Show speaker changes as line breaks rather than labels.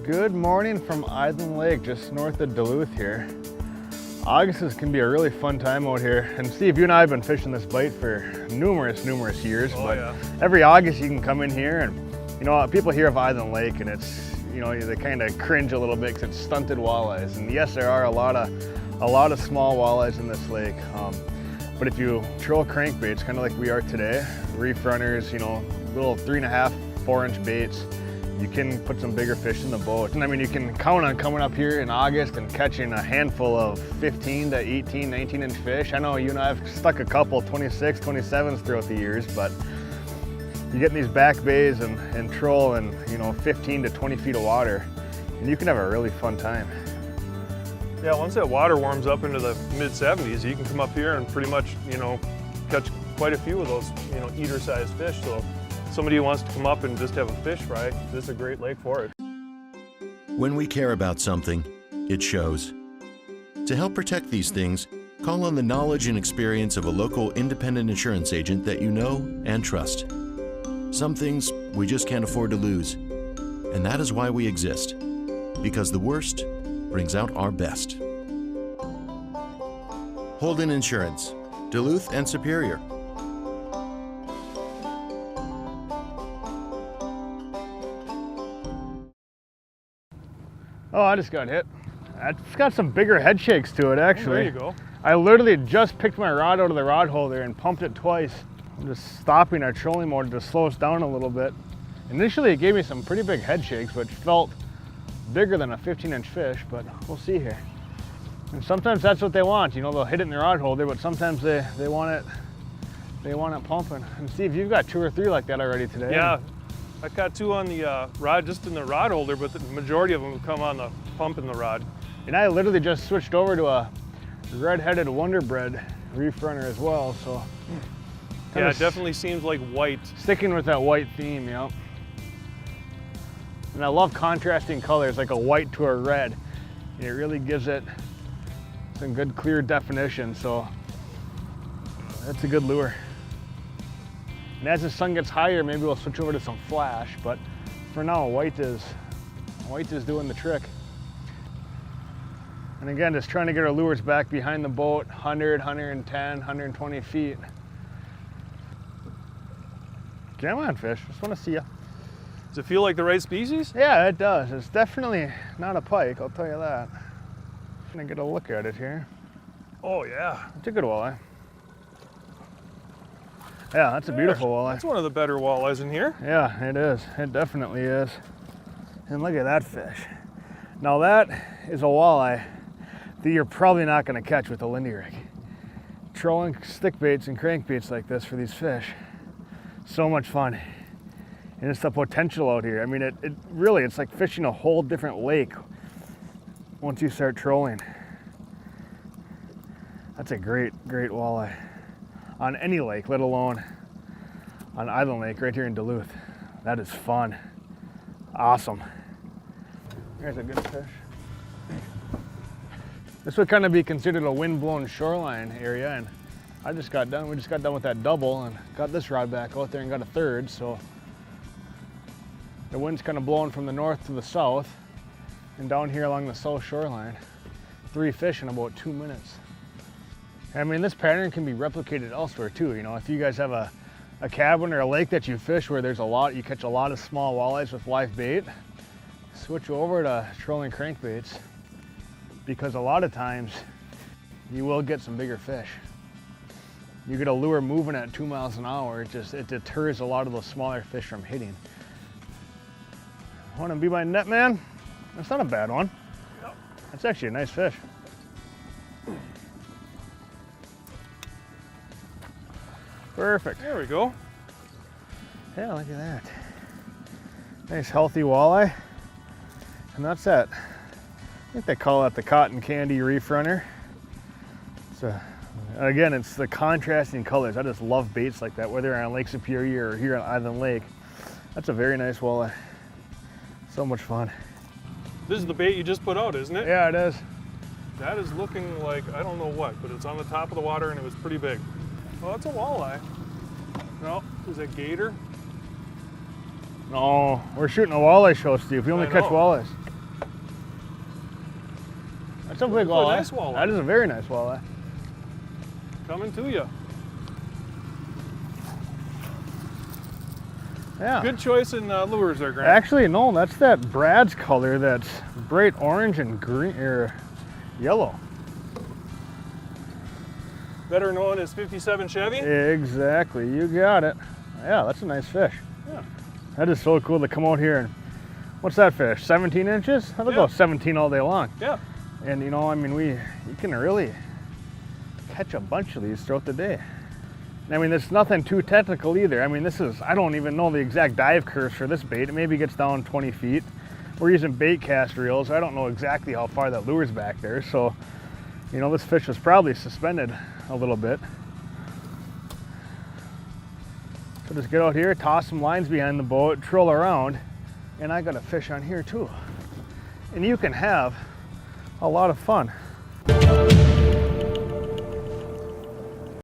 Good morning from Island Lake, just north of Duluth here. August can be a really fun time out here. And Steve, you and I have been fishing this bite for numerous years. Every August you can come in here and, you know, people hear of Island Lake and it's, you know, they kind of cringe a little bit because it's stunted walleyes. And yes, there are a lot of small walleyes in this lake. But if you troll crankbaits, kind of like we are today, reef runners, you know, little 3.5, 4-inch baits, you can put some bigger fish in the boat. And I mean, you can count on coming up here in August and catching a handful of 15 to 18, 19-inch fish. I know you and I have stuck a couple 26, 27s throughout the years, but you get in these back bays and troll in, you know, 15 to 20 feet of water, and you can have a really fun time.
Yeah, once that water warms up into the mid-70s, you can come up here and pretty much, you know, catch quite a few of those, you know, eater-sized fish. So somebody who wants to come up and just have a fish fry, this is a great lake for it.
When we care about something, it shows. To help protect these things, call on the knowledge and experience of a local independent insurance agent that you know and trust. Some things we just can't afford to lose, and that is why we exist, because the worst brings out our best. Holden Insurance, Duluth and Superior.
Oh, I just got hit. It's got some bigger head shakes to it, actually.
Oh, there you go.
I literally just picked my rod out of the rod holder and pumped it twice. I'm just stopping our trolling motor to slow us down a little bit. Initially, it gave me some pretty big head shakes, which felt bigger than a 15-inch fish, but we'll see here. And sometimes that's what they want. You know, they'll hit it in the rod holder, but sometimes they want it pumping. And Steve, you've got 2 or 3 like that already today.
Yeah. I caught 2 on the rod, just in the rod holder, but the majority of them have come on the pump in the rod.
And I literally just switched over to a red-headed Wonder Bread reef runner as well, so.
Yeah, it definitely seems like white.
Sticking with that white theme, yep. And I love contrasting colors, like a white to a red. It really gives it some good clear definition, so that's a good lure. And as the sun gets higher, maybe we'll switch over to some flash, but for now, white is doing the trick. And again, just trying to get our lures back behind the boat, 100, 110, 120 feet. Come on, fish, just want to see you.
Does it feel like the right species?
Yeah, it does. It's definitely not a pike, I'll tell you that. I'm gonna get a look at it here.
Oh yeah.
It's a good walleye. Yeah, that's a beautiful walleye.
That's one of the better walleyes in here.
Yeah, it is. It definitely is. And look at that fish. Now that is a walleye that you're probably not gonna catch with a Lindy rig. Trolling stick baits and crankbaits like this for these fish, so much fun. And it's the potential out here. I mean, it really, it's like fishing a whole different lake once you start trolling. That's a great walleye on any lake, let alone on Island Lake right here in Duluth. That is fun. Awesome. There's a good fish. This would kind of be considered a wind-blown shoreline area, and we just got done with that double and got this rod back out there and got a third, so the wind's kind of blowing from the north to the south and down here along the south shoreline. 3 fish in about 2 minutes. I mean, this pattern can be replicated elsewhere too. You know, if you guys have a cabin or a lake that you fish where you catch a lot of small walleyes with live bait, switch over to trolling crankbaits, because a lot of times you will get some bigger fish. You get a lure moving at 2 miles an hour, it deters a lot of those smaller fish from hitting. Want to be my net man? That's not a bad one.
Yep.
That's actually a nice fish. Perfect.
There we go.
Yeah, look at that. Nice healthy walleye. And that's that. I think they call that the cotton candy reef runner. Again, it's the contrasting colors. I just love baits like that, whether on Lake Superior or here on Island Lake. That's a very nice walleye. So much fun.
This is the bait you just put out, isn't it?
Yeah, it is.
That is looking like, I don't know what, but it's on the top of the water and it was pretty big. Well, that's a walleye. No, is it gator?
No, we're shooting a walleye show, Steve. We only catch walleyes. That's a big
a
walleye.
nice walleye.
That is a very nice walleye.
Coming to you.
Yeah.
Good choice in lures there, Grant.
Actually, no, that's that Brad's color that's bright orange and green, or yellow.
Better known as 57 Chevy.
Exactly, you got it. Yeah, that's a nice fish.
Yeah.
That is so cool to come out here and, what's that fish, 17 inches? That'll go 17 all day long.
Yeah.
And you know, I mean, you can really catch a bunch of these throughout the day. I mean, it's nothing too technical either. I mean, I don't even know the exact dive curves for this bait. It maybe gets down 20 feet. We're using bait cast reels. I don't know exactly how far that lure's back there. So, you know, this fish was probably suspended a little bit. So just get out here, toss some lines behind the boat, troll around, and I got a fish on here too. And you can have a lot of fun.